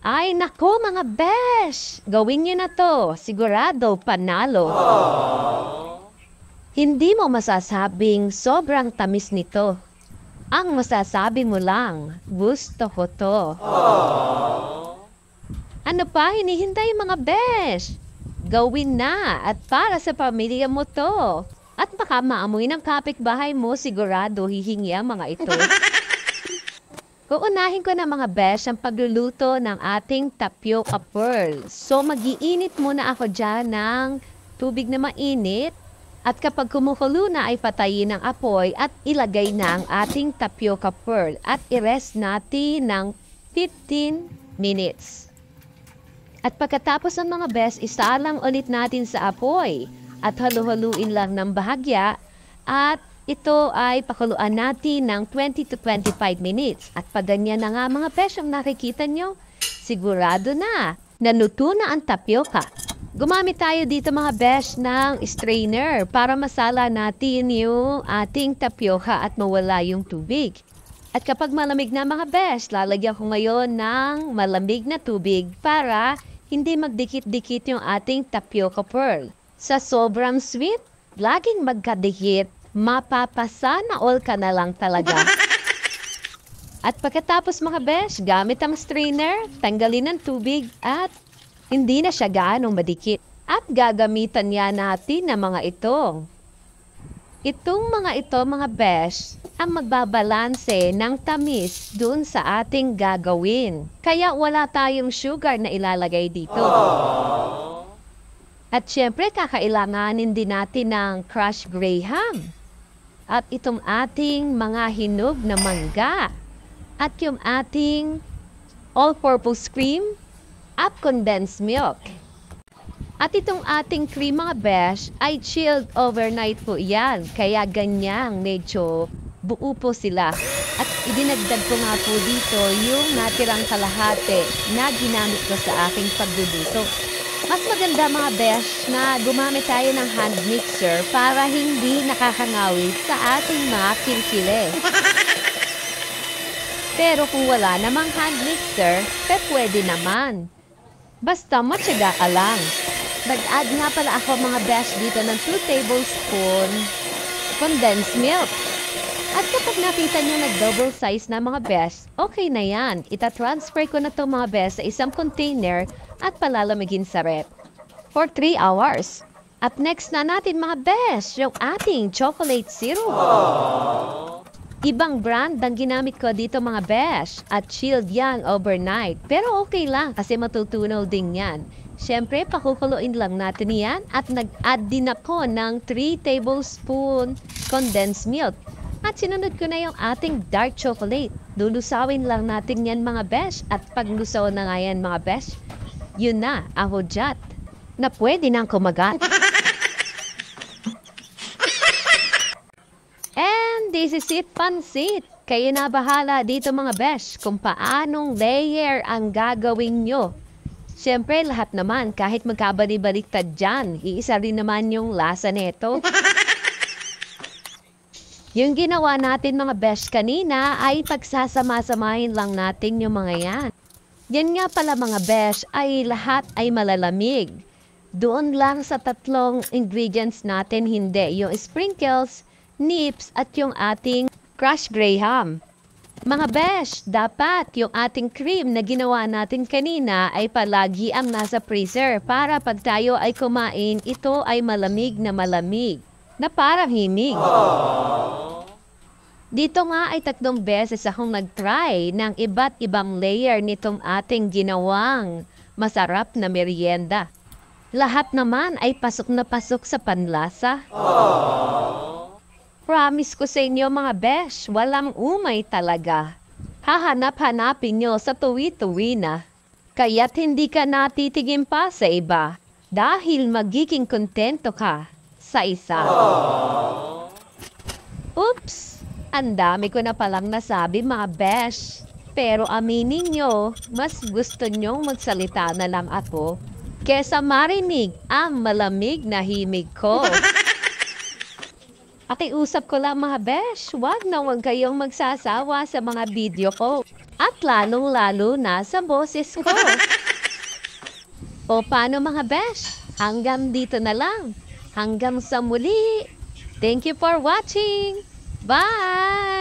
Ay nako mga besh! Gawin niyo na to. Sigurado panalo. Hindi mo masasabing sobrang tamis nito. Ang masasabi mo lang, gusto ko to. Ano pa hinihintay mga besh? Gawin na at para sa pamilya mo to. At baka maamoy ng kapitbahay mo, sigurado hihingi ang mga ito. Uunahin ko na mga besh ang pagluluto ng ating tapioca pearl. So mag-iinit muna ako dyan ng tubig na mainit. At kapag kumukulo na ay patayin ang apoy at ilagay na ang ating tapioca pearl at i-rest natin ng 15 minutes. At pagkatapos ng mga besh, isalang ulit natin sa apoy at halu-haluin lang ng bahagya at ito ay pakuluan natin ng 20 to 25 minutes. At pag ganyan na nga mga besh ang nakikita nyo, sigurado na naluto na ang tapioca. Gumamit tayo dito mga besh ng strainer para masala natin yung ating tapioca at mawala yung tubig. At kapag malamig na mga besh, lalagyan ko ngayon ng malamig na tubig para hindi magdikit-dikit yung ating tapioca pearl. Sa sobrang sweet, laging magkadikit, mapapasana all ka na lang talaga. At pagkatapos mga besh, gamit ang strainer, tanggalin ang tubig at hindi na siya gaanong madikit. At gagamitan niya natin ng mga ito. Itong mga ito mga besh, ang magbabalanse ng tamis dun sa ating gagawin. Kaya wala tayong sugar na ilalagay dito. At syempre kakailanganin din natin ng crushed graham. At itong ating mga hinog na mangga. At yung ating all-purpose cream at condensed milk. At itong ating cream mga besh ay chilled overnight po yan. Kaya ganyang medyo buo po sila. At idinagdag ko nga po dito yung natirang kalahati na ginamit ko sa aking pagluluto. Mas maganda mga besh na gumamit tayo ng hand mixer para hindi nakakangawit sa ating mga kilkile. Pero kung wala namang hand mixer, pwede naman. Basta matyaga ka lang. Nag-add nga pala ako mga besh dito ng 2 tablespoon condensed milk. At kapag nakita nyo nag-double size na mga besh, okay na yan. Ita-transfer ko na to mga besh sa isang container at palalamigin sa ref for 3 hours. At next na natin mga besh, yung ating chocolate syrup. Ibang brand ang ginamit ko dito mga besh at chilled yan overnight. Pero okay lang kasi matutunaw din yan. Siyempre, pakukuluin lang natin yan at nag-add din ako ng 3 tablespoon condensed milk. At sinunod ko na yung ating dark chocolate. Lulusawin lang natin yan mga besh at paglusaw na nga yan mga besh, yun na, ang hudyat na pwede nang kumagat. And this is it, pansit. Kayo na bahala dito mga besh kung paanong layer ang gagawin nyo. Siyempre, lahat naman, kahit magkabali-baliktad dyan, iisa rin naman yung lasa neto. Yung ginawa natin mga besh kanina ay pagsasama-samahin lang natin yung mga yan. Yan nga pala mga besh ay lahat ay malalamig. Doon lang sa 3 ingredients natin hindi. Yung sprinkles, nips at yung ating crushed graham. Mga besh, dapat yung ating cream na ginawa natin kanina ay palagi ang nasa freezer para pag tayo ay kumain, ito ay malamig na parang himig. Dito nga ay 3 beses akong nag-try ng iba't ibang layer nitong ating ginawang masarap na merienda. Lahat naman ay pasok na pasok sa panlasa. Promise ko sa inyo mga besh, walang umay talaga. Hahanap-hanapin nyo sa tuwi-tuwi na. Kaya't hindi ka natitigim pa sa iba dahil magiging kontento ka sa isa. Oops! Ang dami ko na palang nasabi mga besh. Pero aminin nyo, mas gusto nyong magsalita na lang ako kesa marinig ang malamig na himig ko. Pakiusap ko lang mga besh, wag kayong magsasawa sa mga video ko. At lalong-lalo na sa boses ko. O paano mga besh? Hanggang dito na lang. Hanggang sa muli. Thank you for watching. Bye!